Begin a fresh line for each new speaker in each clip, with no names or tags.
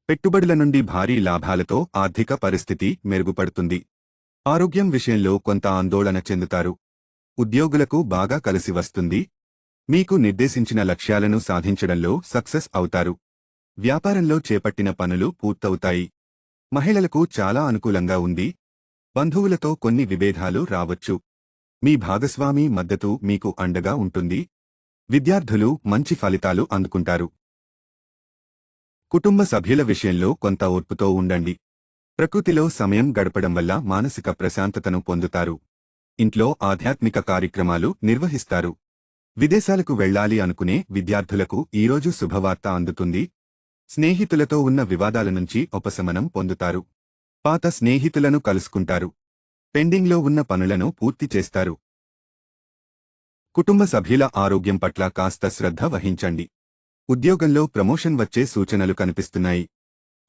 పెట్టుబడుల నుండి భారీ లాభాలతో ఆర్థిక పరిస్థితి మెరుగుపడుతుంది. ఆరోగ్యం విషయంలో కొంత ఆందోళన చెందుతారు. ఉద్యోగులకు బాగా కలిసి వస్తుంది. మీకు నిర్దేశించిన లక్ష్యాలను సాధించడంలో సక్సెస్ అవుతారు. వ్యాపారంలో చేపట్టిన పనులు పూర్తవుతాయి. మహిళలకు చాలా అనుకూలంగా ఉంది. బంధువులతో కొన్ని విభేదాలు రావచ్చు. మీ భాగస్వామి మద్దతు మీకు అండగా ఉంటుంది. విద్యార్థులు మంచి ఫలితాలు అందుకుంటారు. కుటుంబ సభ్యుల విషయంలో కొంత ఓర్పుతో ఉండండి. ప్రకృతిలో సమయం గడపడం వల్ల మానసిక ప్రశాంతతను పొందుతారు. ఇంట్లో ఆధ్యాత్మిక కార్యక్రమాలు నిర్వహిస్తారు. విదేశాలకు వెళ్లాలి అనుకునే విద్యార్థులకు ఈరోజు శుభవార్త అందుతుంది. స్నేహితులతో ఉన్న వివాదాల నుంచి ఉపశమనం పొందుతారు. పాత స్నేహితులను కలుసుకుంటారు. పెండింగ్లో ఉన్న పనులను పూర్తి చేస్తారు. కుటుంబ సభ్యుల ఆరోగ్యం పట్ల కాస్త శ్రద్ధ వహించండి. ఉద్యోగంలో ప్రమోషన్ వచ్చే సూచనలు కనిపిస్తున్నాయి.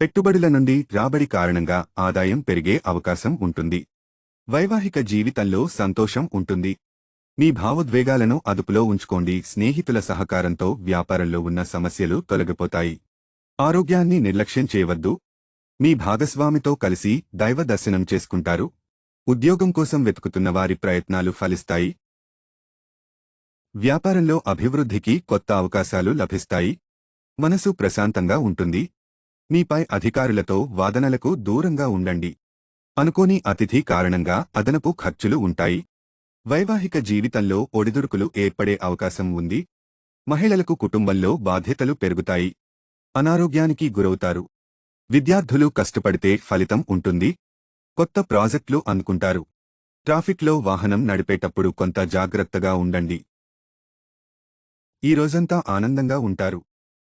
పెట్టుబడుల నుండి రాబడి కారణంగా ఆదాయం పెరిగే అవకాశం ఉంటుంది. వైవాహిక జీవితంలో సంతోషం ఉంటుంది. మీ భావోద్వేగాలను అదుపులో ఉంచుకోండి. స్నేహితుల సహకారంతో వ్యాపారంలో ఉన్న సమస్యలు తొలగిపోతాయి. ఆరోగ్యాన్ని నిర్లక్ష్యం చేయవద్దు. మీ భాగస్వామితో కలిసి దైవ దర్శనం చేసుకుంటారు. ఉద్యోగం కోసం వెతుకుతున్న వారి ప్రయత్నాలు ఫలిస్తాయి. వ్యాపారంలో అభివృద్ధికి కొత్త అవకాశాలు లభిస్తాయి. మనసు ప్రశాంతంగా ఉంటుంది. మీపై అధికారులతో వాదనలకు దూరంగా ఉండండి. అనుకోని అతిథి కారణంగా అదనపు ఖర్చులు ఉంటాయి. వైవాహిక జీవితంలో ఒడిదుడుకులు ఏర్పడే అవకాశం ఉంది. మహిళలకు కుటుంబంలో బాధ్యతలు పెరుగుతాయి. అనారోగ్యానికి గురవుతారు. విద్యార్థులు కష్టపడితే ఫలితం ఉంటుంది. కొత్త ప్రాజెక్టులు అందుకుంటారు. ట్రాఫిక్లో వాహనం నడిపేటప్పుడు కొంత జాగ్రత్తగా ఉండండి. ఈ రోజంతా ఆనందంగా ఉంటారు.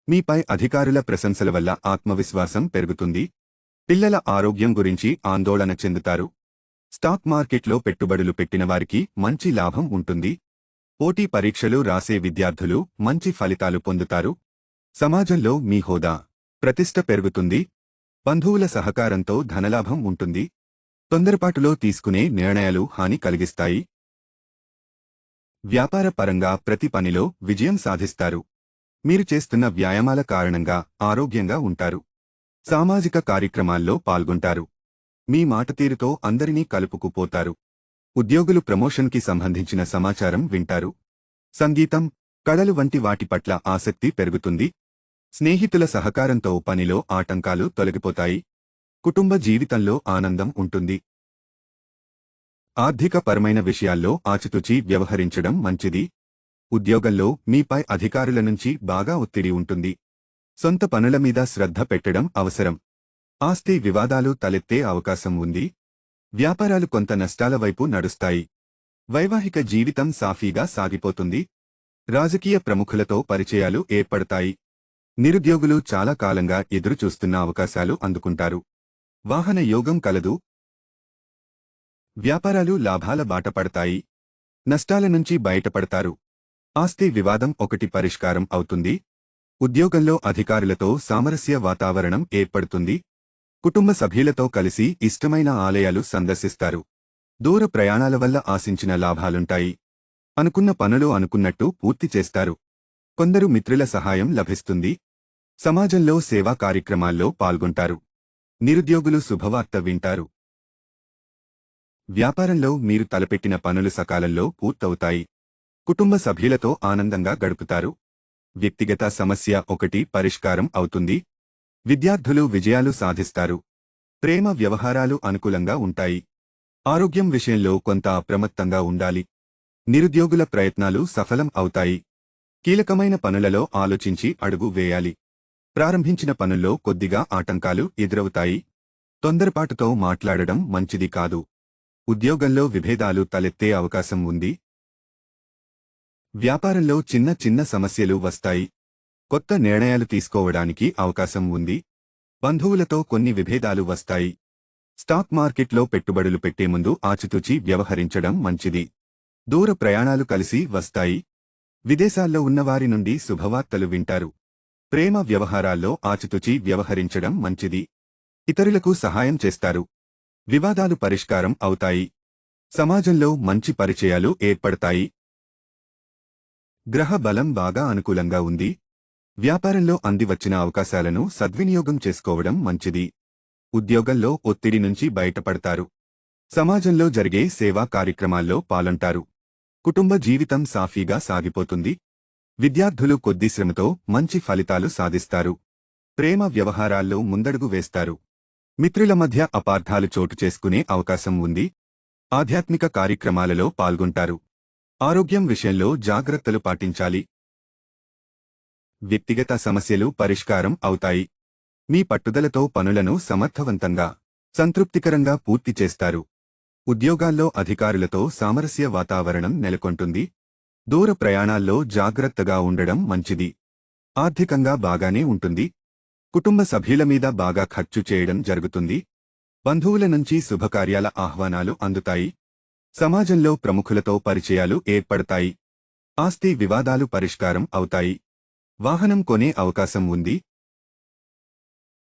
మీపై అధికారుల ప్రశంసల వల్ల ఆత్మవిశ్వాసం పెరుగుతుంది. పిల్లల ఆరోగ్యం గురించి ఆందోళన చెందుతారు. స్టాక్ మార్కెట్లో పెట్టుబడులు పెట్టిన వారికి మంచి లాభం ఉంటుంది. పోటీ పరీక్షలు రాసే విద్యార్థులు మంచి ఫలితాలు పొందుతారు. సమాజంలో మీ హోదా, ప్రతిష్ట పెరుగుతుంది. బంధువుల సహకారంతో ధనలాభం ఉంటుంది. తొందరపాటులో తీసుకునే నిర్ణయాలు హాని కలిగిస్తాయి. వ్యాపార పరంగా ప్రతి పనిలో విజయం సాధిస్తారు. మీరు చేస్తున్న వ్యాయామాల కారణంగా ఆరోగ్యంగా ఉంటారు. సామాజిక కార్యక్రమాల్లో పాల్గొంటారు. మీ మాటతీరుతో అందరినీ కలుపుకుపోతారు. ఉద్యోగులు ప్రమోషన్కి సంబంధించిన సమాచారం వింటారు. సంగీతం, కళలు వంటి వాటి పట్ల ఆసక్తి పెరుగుతుంది. స్నేహితుల సహకారంతో పనిలో ఆటంకాలు తొలగిపోతాయి. కుటుంబ జీవితంలో ఆనందం ఉంటుంది. ఆర్థికపరమైన విషయాల్లో ఆచితూచి వ్యవహరించడం మంచిది. ఉద్యోగంలో మీపై అధికారుల నుంచి బాగా ఒత్తిడి ఉంటుంది. సొంత పనుల మీద శ్రద్ధ పెట్టడం అవసరం. ఆస్తి వివాదాలు తలెత్తే అవకాశం ఉంది. వ్యాపారాలు కొంత నష్టాల వైపు నడుస్తాయి. వైవాహిక జీవితం సాఫీగా సాగిపోతుంది. రాజకీయ ప్రముఖులతో పరిచయాలు ఏర్పడతాయి. నిరుద్యోగులు చాలా కాలంగా ఎదురుచూస్తున్న అవకాశాలు అందుకుంటారు. వాహన యోగం కలదు. వ్యాపారాలు లాభాల బాట పడతాయి. నష్టాల నుంచి బయటపడతారు. ఆస్తి వివాదం ఒకటి పరిష్కారం అవుతుంది. ఉద్యోగంలో అధికారులతో సామరస్య వాతావరణం ఏర్పడుతుంది. కుటుంబ సభ్యులతో కలిసి ఇష్టమైన ఆలయాలు సందర్శిస్తారు. దూర ప్రయాణాల వల్ల ఆశించిన లాభాలుంటాయి. అనుకున్న పనులు అనుకున్నట్టు పూర్తి చేస్తారు. కొందరు మిత్రుల సహాయం లభిస్తుంది. సమాజంలో సేవా కార్యక్రమాల్లో పాల్గొంటారు. నిరుద్యోగులు శుభవార్త వింటారు. వ్యాపారంలో మీరు తలపెట్టిన పనులు సకాలంలో పూర్తవుతాయి. కుటుంబ సభ్యులతో ఆనందంగా గడుపుతారు. వ్యక్తిగత సమస్య ఒకటి పరిష్కారం అవుతుంది. విద్యార్థులు విజయాలు సాధిస్తారు. ప్రేమ వ్యవహారాలు అనుకూలంగా ఉంటాయి. ఆరోగ్యం విషయంలో కొంత అప్రమత్తంగా ఉండాలి. నిరుద్యోగుల ప్రయత్నాలు సఫలం అవుతాయి. కీలకమైన పనులలో ఆలోచించి అడుగు వేయాలి. ప్రారంభించిన పనుల్లో కొద్దిగా ఆటంకాలు ఎదురవుతాయి. తొందరపాటుతో మాట్లాడడం మంచిది కాదు. ఉద్యోగంలో విభేదాలు తలెత్తే అవకాశం ఉంది. వ్యాపారంలో చిన్న చిన్న సమస్యలు వస్తాయి. కొత్త నిర్ణయాలు తీసుకోవడానికి అవకాశం ఉంది. బంధువులతో కొన్ని విభేదాలు వస్తాయి. స్టాక్ మార్కెట్లో పెట్టుబడులు పెట్టే ముందు ఆచితూచి వ్యవహరించడం మంచిది. దూర ప్రయాణాలు కలిసి వస్తాయి. విదేశాల్లో ఉన్నవారి నుండి శుభవార్తలు వింటారు. ప్రేమ వ్యవహారాల్లో ఆచితూచి వ్యవహరించడం మంచిది. ఇతరులకు సహాయం చేస్తారు. వివాదాలు పరిష్కారం అవుతాయి. సమాజంలో మంచి పరిచయాలు ఏర్పడతాయి. గ్రహ బలం బాగా అనుకూలంగా ఉంది. వ్యాపారంలో అందివచ్చిన అవకాశాలను సద్వినియోగం చేసుకోవడం మంచిది. ఉద్యోగంలో ఒత్తిడి నుంచి బయటపడతారు. సమాజంలో జరిగే సేవా కార్యక్రమాల్లో పాల్గొంటారు. కుటుంబ జీవితం సాఫీగా సాగిపోతుంది. విద్యార్థులు కొద్ది శ్రమతో మంచి ఫలితాలు సాధిస్తారు. ప్రేమ వ్యవహారాల్లో ముందడుగు వేస్తారు. మిత్రుల మధ్య అపార్థాలు చోటు చేసుకునే అవకాశం ఉంది. ఆధ్యాత్మిక కార్యక్రమాలలో పాల్గొంటారు. ఆరోగ్యం విషయంలో జాగ్రత్తలు పాటించాలి. వ్యక్తిగత సమస్యలు పరిష్కారం అవుతాయి. మీ పట్టుదలతో పనులను సమర్థవంతంగా, సంతృప్తికరంగా పూర్తి చేస్తారు. ఉద్యోగాల్లో అధికారులతో సామరస్య వాతావరణం నెలకొంటుంది. దూర ప్రయాణాల్లో జాగ్రత్తగా ఉండడం మంచిది. ఆర్థికంగా బాగానే ఉంటుంది. కుటుంబ సభ్యుల మీద బాగా ఖర్చు చేయడం జరుగుతుంది. బంధువుల నుంచి శుభకార్యాల ఆహ్వానాలు అందుతాయి. సమాజంలో ప్రముఖులతో పరిచయాలు ఏర్పడతాయి. ఆస్తి వివాదాలు పరిష్కారం అవుతాయి. వాహనం కొనే అవకాశం ఉంది.